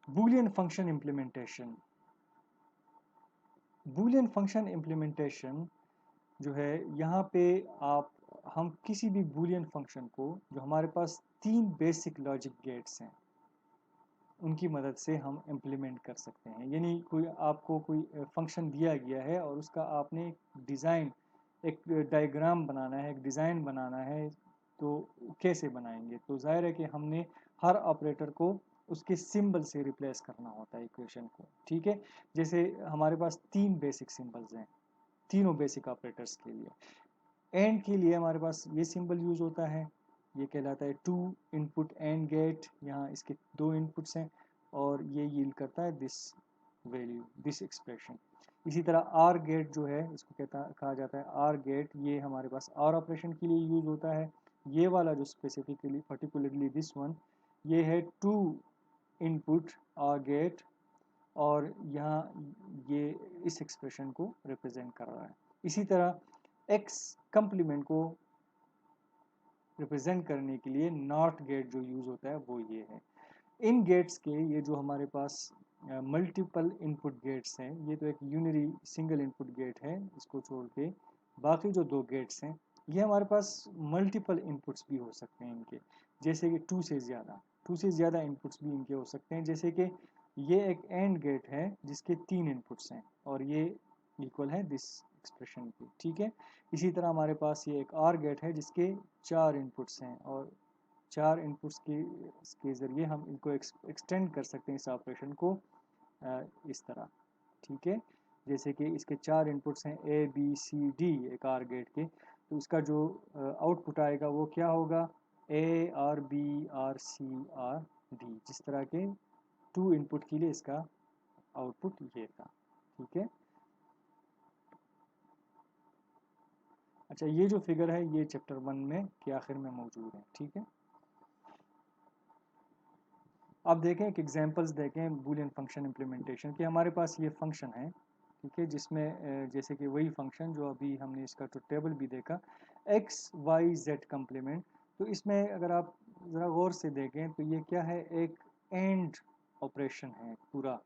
Boolean function implementation. Boolean function implementation जो है, यहाँ पे हम किसी भी बूलियन फंक्शन को, जो हमारे पास 3 बेसिक लॉजिक गेट्स हैं, उनकी मदद से हम इम्प्लीमेंट कर सकते हैं। यानी आपको कोई फंक्शन दिया गया है और उसका आपने डिज़ाइन, एक डायग्राम बनाना है, एक डिज़ाइन बनाना है, तो कैसे बनाएंगे? तो जाहिर है कि हमने हर ऑपरेटर को उसके सिंबल से रिप्लेस करना होता है इक्वेशन को, ठीक है। जैसे हमारे पास 3 बेसिक सिंबल्स हैं तीनों बेसिक ऑपरेटर्स के लिए। एंड के लिए हमारे पास ये सिंबल यूज होता है, ये कहलाता है 2 इनपुट एंड गेट। यहाँ इसके 2 इनपुट्स हैं और ये यील्ड करता है दिस वैल्यू, दिस एक्सप्रेशन। इसी तरह आर गेट जो है, इसको कहा जाता है आर गेट, ये हमारे पास आर ऑपरेशन के लिए यूज होता है। ये वाला जो स्पेसिफिकली पर्टिकुलरली दिस वन, ये है 2 इनपुट आर गेट, और यहाँ ये इस एक्सप्रेशन को रिप्रेजेंट कर रहा है। इसी तरह एक्स कंप्लीमेंट को रिप्रेजेंट करने के लिए नॉट गेट जो यूज होता है वो ये है। इन गेट्स के, ये जो हमारे पास मल्टीपल इनपुट गेट्स हैं, ये तो एक यूनरी सिंगल इनपुट गेट है, इसको छोड़ के बाकी जो 2 गेट्स हैं, ये हमारे पास मल्टीपल इनपुट्स भी हो सकते हैं इनके। जैसे कि 2 से ज़्यादा इनपुट्स भी इनके हो सकते हैं। जैसे कि ये एक एंड गेट है जिसके 3 इनपुट्स हैं और ये इक्वल है दिस एक्सप्रेशन के, ठीक है। इसी तरह हमारे पास ये एक आर गेट है जिसके 4 इनपुट्स हैं, और 4 इनपुट्स के ज़रिए हम इनको एक्सटेंड कर सकते हैं इस ऑपरेशन को इस तरह, ठीक है। जैसे कि इसके 4 इनपुट्स हैं ए बी सी डी एक आर गेट के, तो इसका जो आउटपुट आएगा वो क्या होगा, A OR B OR C OR D. जिस तरह के 2 इनपुट के लिए इसका आउटपुट ये था, ठीक है। अच्छा, ये जो फिगर है ये चैप्टर 1 में के आखिर में मौजूद है, ठीक है। अब देखें, एक एग्जांपल्स देखें बूलियन फंक्शन इम्प्लीमेंटेशन के। हमारे पास ये फंक्शन है, ठीक है, जिसमें जैसे कि वही फंक्शन जो अभी हमने इसका तो टेबल भी देखा, एक्स वाई जेड कम्प्लीमेंट। तो इसमें अगर आप ज़रा गौर से देखें तो ये क्या है, एक एंड ऑपरेशन है पूरा।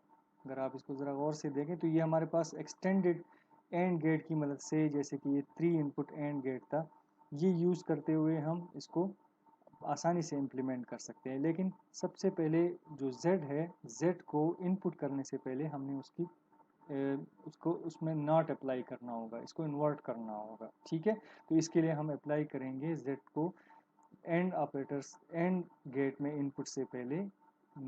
अगर आप इसको ज़रा गौर से देखें तो ये हमारे पास एक्सटेंडेड एंड गेट की मदद से, जैसे कि ये 3 इनपुट एंड गेट था, ये यूज़ करते हुए हम इसको आसानी से इम्प्लीमेंट कर सकते हैं। लेकिन सबसे पहले जो z है, z को इनपुट करने से पहले हमने उसको उसमें नॉट अप्लाई करना होगा, इसको इन्वर्ट करना होगा, ठीक है। तो इसके लिए हम अप्लाई करेंगे z को एंड ऑपरेटर्स, एंड गेट में इनपुट से पहले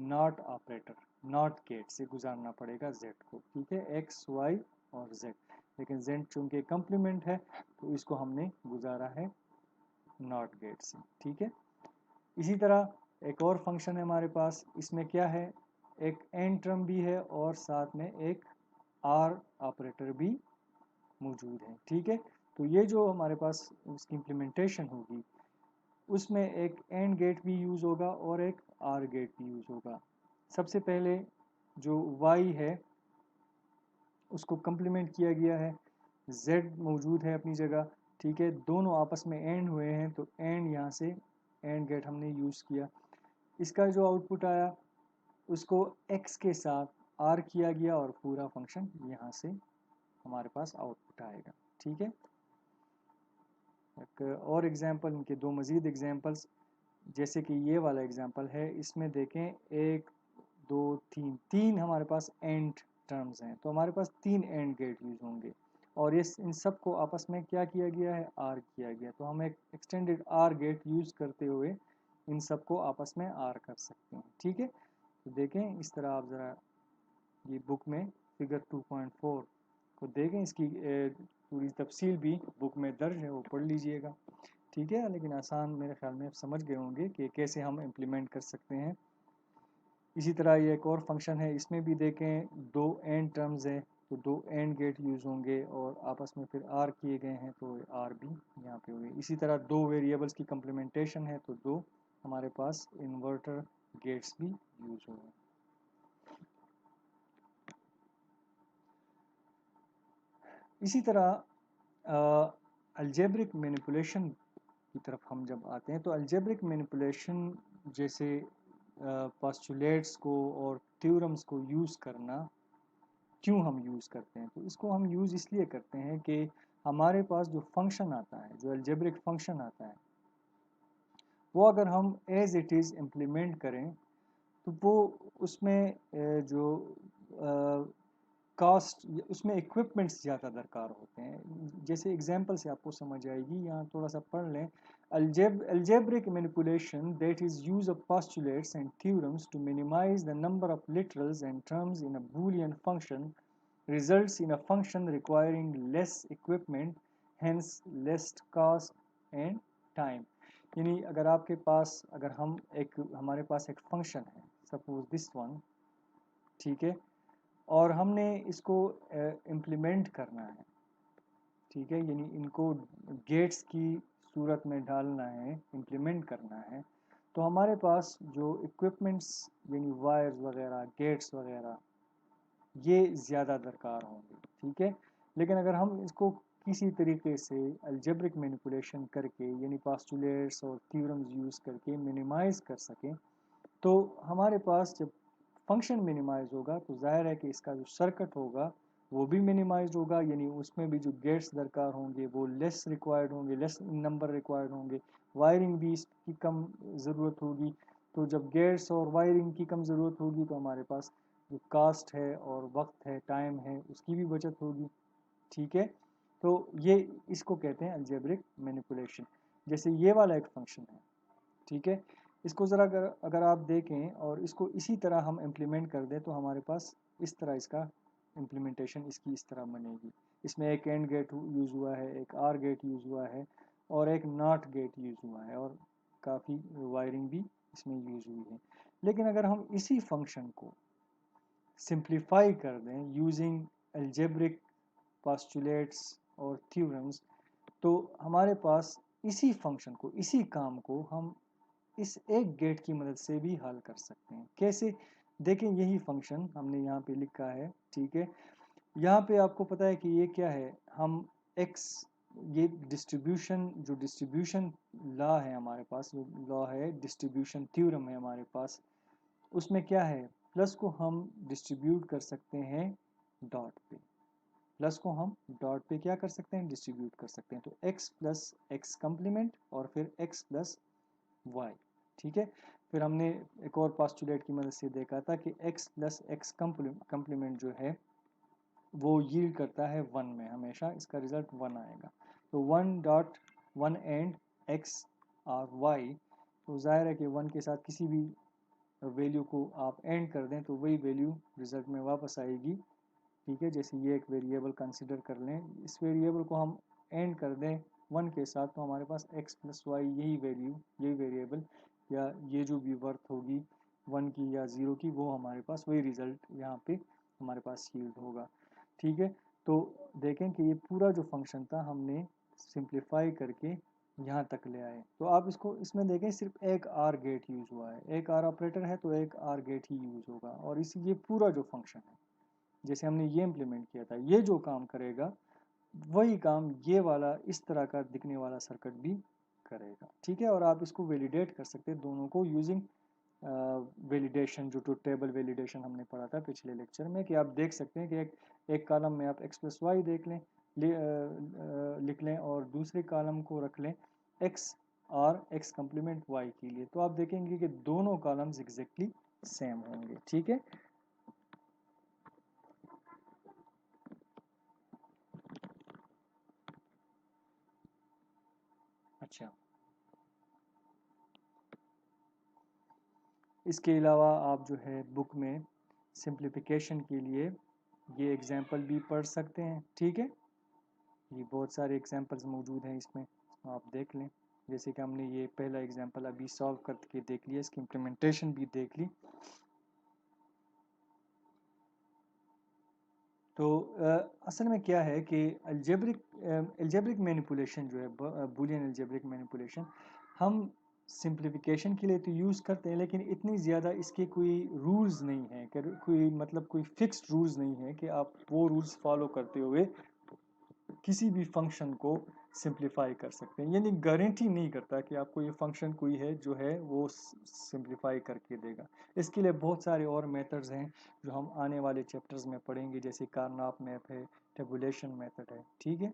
नॉट ऑपरेटर, नॉट गेट से गुजारना पड़ेगा z को, ठीक है, x y और z। लेकिन z चूंकि कंप्लीमेंट है तो इसको हमने गुजारा है नॉट गेट से, ठीक है। इसी तरह एक और फंक्शन है हमारे पास, इसमें क्या है, एक एंड टर्म भी है और साथ में एक आर ऑपरेटर भी मौजूद है, ठीक है। तो ये जो हमारे पास इसकी इम्प्लीमेंटेशन होगी, उसमें एक एंड गेट भी यूज़ होगा और एक आर गेट भी यूज़ होगा। सबसे पहले जो y है उसको कंप्लीमेंट किया गया है, z मौजूद है अपनी जगह, ठीक है। दोनों आपस में एंड हुए हैं तो एंड, यहाँ से एंड गेट हमने यूज़ किया। इसका जो आउटपुट आया उसको x के साथ r किया गया और पूरा फंक्शन यहाँ से हमारे पास आउटपुट आएगा, ठीक है। एक और एग्जांपल, इनके 2 मज़ीद एग्जांपल्स, जैसे कि ये वाला एग्जांपल है, इसमें देखें 1 2 3 3 हमारे पास एंड टर्म्स हैं, तो हमारे पास 3 एंड गेट यूज होंगे और ये इन सब को आपस में क्या किया गया है, आर किया गया। तो हम एक एक्सटेंडेड आर गेट यूज करते हुए इन सब को आपस में आर कर सकते हैं, ठीक है। तो देखें, इस तरह आप ज़रा ये बुक में फिगर 2.4 को देखें, इसकी पूरी तफसील भी बुक में दर्ज है, वो पढ़ लीजिएगा, ठीक है। लेकिन आसान मेरे ख्याल में आप समझ गए होंगे कि कैसे हम इम्प्लीमेंट कर सकते हैं। इसी तरह ये एक और फंक्शन है, इसमें भी देखें 2 एंड टर्म्स हैं, तो 2 एंड गेट यूज़ होंगे और आपस में फिर आर किए गए हैं, तो आर भी यहाँ पे हुए। इसी तरह 2 वेरिएबल्स की कंप्लीमेंटेशन है, तो 2 हमारे पास इन्वर्टर गेट्स भी यूज़ हुए। इसी तरह अलजेब्रिक मैनिपुलेशन की तरफ हम जब आते हैं, तो अलजेब्रिक मैनिपुलेशन जैसे पोस्टुलेट्स को और थ्योरम्स को यूज़ करना क्यों हम यूज़ करते हैं? तो इसको हम यूज़ इसलिए करते हैं कि हमारे पास जो फंक्शन आता है, जो अलजेब्रिक फंक्शन आता है, वो अगर हम एज इट इज़ इम्प्लीमेंट करें तो वो उसमें जो कास्ट, उसमें इक्विपमेंट्स ज़्यादा दरकार होते हैं। जैसे एग्जांपल से आपको समझ आएगी, यहाँ थोड़ा सा पढ़ लें। algebraic manipulation that is use of postulates and theorems to minimize the number of literals and terms in a Boolean function results in a function requiring less equipment, hence less cost and time। यानी अगर आपके पास, अगर हम एक, हमारे पास एक function है, suppose this one, ठीक है, और हमने इसको इम्प्लीमेंट करना है, ठीक है, यानी इनको गेट्स की सूरत में डालना है, इम्प्लीमेंट करना है, तो हमारे पास जो इक्विपमेंट्स यानी वायर्स वगैरह, गेट्स वगैरह, ये ज़्यादा दरकार होंगे, ठीक है। लेकिन अगर हम इसको किसी तरीके से अलजेब्रिक मैनिपुलेशन करके, यानी पोस्टुलेट्स और थ्योरम्स यूज़ करके मिनिमाइज़ कर सकें, तो हमारे पास जब फंक्शन मिनिमाइज होगा तो जाहिर है कि इसका जो सर्किट होगा वो भी मिनिमाइज होगा, यानी उसमें भी जो गेट्स दरकार होंगे वो लेस रिक्वायर्ड होंगे, लेस नंबर रिक्वायर्ड होंगे, वायरिंग भी इसकी कम ज़रूरत होगी। तो जब गेट्स और वायरिंग की कम ज़रूरत होगी तो हमारे पास जो कास्ट है और वक्त है, टाइम है, उसकी भी बचत होगी, ठीक है। तो ये इसको कहते हैं अलजेब्रिक मैनिपुलेशन। जैसे ये वाला एक फंक्शन है, ठीक है, इसको ज़रा अगर अगर आप देखें और इसको इसी तरह हम इम्प्लीमेंट कर दें तो हमारे पास इस तरह इसका इम्प्लीमेंटेशन इसकी इस तरह बनेगी। इसमें एक एंड गेट यूज़ हुआ है, एक आर गेट यूज़ हुआ है और एक नॉट गेट यूज़ हुआ है, और काफ़ी वायरिंग भी इसमें यूज़ हुई है। लेकिन अगर हम इसी फंक्शन को सिंप्लीफाई कर दें यूजिंग अलजेब्रिक पोस्टुलेट्स और थ्योरम्स, तो हमारे पास इसी फंक्शन को, इसी काम को हम इस एक गेट की मदद से भी हल कर सकते हैं। कैसे? देखें, यही फंक्शन हमने यहाँ पे लिखा है, ठीक है। यहाँ पे आपको पता है कि ये क्या है, हम x, ये डिस्ट्रीब्यूशन, जो डिस्ट्रीब्यूशन लॉ है हमारे पास, जो लॉ है, डिस्ट्रीब्यूशन थ्योरम है हमारे पास, उसमें क्या है, प्लस को हम डिस्ट्रीब्यूट कर सकते हैं डॉट पे, प्लस को हम डॉट पे क्या कर सकते हैं, डिस्ट्रीब्यूट कर सकते हैं। तो x प्लस एक्स कम्प्लीमेंट और फिर x प्लस y, ठीक है। फिर हमने एक और पोस्टुलेट की मदद से देखा था कि x प्लस एक्स कम्प्लीमेंट जो है वो यील्ड करता है 1 में, हमेशा इसका रिजल्ट 1 आएगा। तो 1 डॉट 1 एंड x और y, तो जाहिर है कि 1 के साथ किसी भी वैल्यू को आप एंड कर दें तो वही वैल्यू रिजल्ट में वापस आएगी, ठीक है। जैसे ये एक वेरिएबल कंसिडर कर लें, इस वेरिएबल को हम एंड कर दें 1 के साथ, तो हमारे पास x प्लस वाई, यही वैल्यू, यही वेरिएबल, या ये जो भी वर्थ होगी 1 की या 0 की, वो हमारे पास वही रिजल्ट यहाँ पे हमारे पास यील्ड होगा, ठीक है। तो देखें कि ये पूरा जो फंक्शन था हमने सिंप्लीफाई करके यहाँ तक ले आए। तो आप इसको, इसमें देखें सिर्फ एक आर गेट यूज़ हुआ है, एक आर ऑपरेटर है तो एक आर गेट ही यूज़ होगा, और इसी ये पूरा जो फंक्शन है, जैसे हमने ये इम्प्लीमेंट किया था, ये जो काम करेगा वही काम ये वाला इस तरह का दिखने वाला सर्किट भी करेगा, ठीक है। और आप इसको वैलिडेट कर सकते हैं दोनों को यूजिंग वैलिडेशन, जो ट्रुथ टेबल वैलिडेशन हमने पढ़ा था पिछले लेक्चर में, कि आप देख सकते हैं कि एक कॉलम में आप x प्लस वाई देख लें, लिख लें, और दूसरे कॉलम को रख लें x और x कम्प्लीमेंट y के लिए, तो आप देखेंगे कि दोनों कॉलम्स एग्जैक्टली सेम होंगे, ठीक है। अच्छा, इसके अलावा आप जो है बुक में सिंप्लीफिकेशन के लिए ये एग्जाम्पल भी पढ़ सकते हैं, ठीक है। ये बहुत सारे एग्जाम्पल्स मौजूद हैं इसमें, आप देख लें। जैसे कि हमने ये पहला एग्जाम्पल अभी सॉल्व करके देख लिया, इसकी इम्प्लीमेंटेशन भी देख ली। तो असल में क्या है कि अलजेब्रिक मैनिपुलेशन जो है, बूलियन अलजेब्रिक मैनिपुलेशन, हम सिंप्लीफिकेशन के लिए तो यूज़ करते हैं, लेकिन इतनी ज़्यादा इसके कोई रूल्स नहीं है, कि कोई मतलब कोई फिक्स्ड रूल्स नहीं है कि आप वो रूल्स फॉलो करते हुए किसी भी फंक्शन को सिंप्लीफाई कर सकते हैं, यानी गारंटी नहीं करता कि आपको ये फंक्शन कोई है जो है वो सिंप्लीफाई करके देगा। इसके लिए बहुत सारे और मेथड्स हैं जो हम आने वाले चैप्टर्स में पढ़ेंगे, जैसे कार्नाप मैप है, टेबुलेशन मेथड है, ठीक है।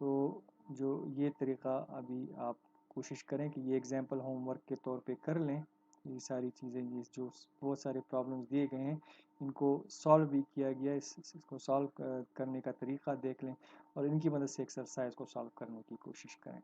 तो जो ये तरीका अभी आप कोशिश करें कि ये एग्जांपल होमवर्क के तौर पे कर लें। ये सारी चीज़ें, ये जो बहुत सारे प्रॉब्लम्स दिए गए हैं, इनको सॉल्व भी किया गया है, इसको सॉल्व करने का तरीका देख लें और इनकी मदद से एक्सरसाइज को सॉल्व करने की कोशिश करें।